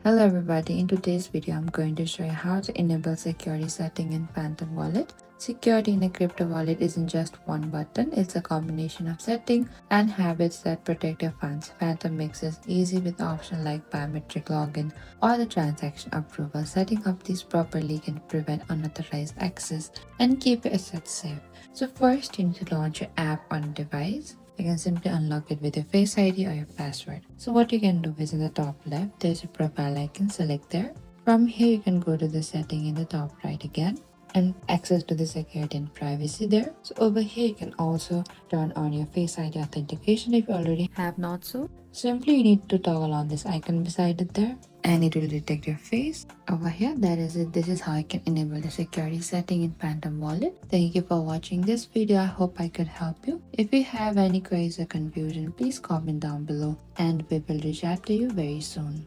Hello everybody, in today's video I'm going to show you how to enable security setting in Phantom Wallet. Security in a crypto wallet isn't just one button, it's a combination of settings and habits that protect your funds. Phantom makes it easy with options like biometric login or the transaction approval. Setting up these properly can prevent unauthorized access and keep your assets safe. So first you need to launch your app on a device. You can simply unlock it with your Face ID or your password. So what you can do is in the top left, there's a profile icon, select there. From here, you can go to the setting in the top right again and access to the security and privacy there. So over here, you can also turn on your Face ID authentication if you already have not so. Simply you need to toggle on this icon beside it there and it will detect your face. Over here, that is it. This is how you can enable the security setting in Phantom Wallet. Thank you for watching this video. I hope I could help you. If you have any queries or confusion, please comment down below and we will reach out to you very soon.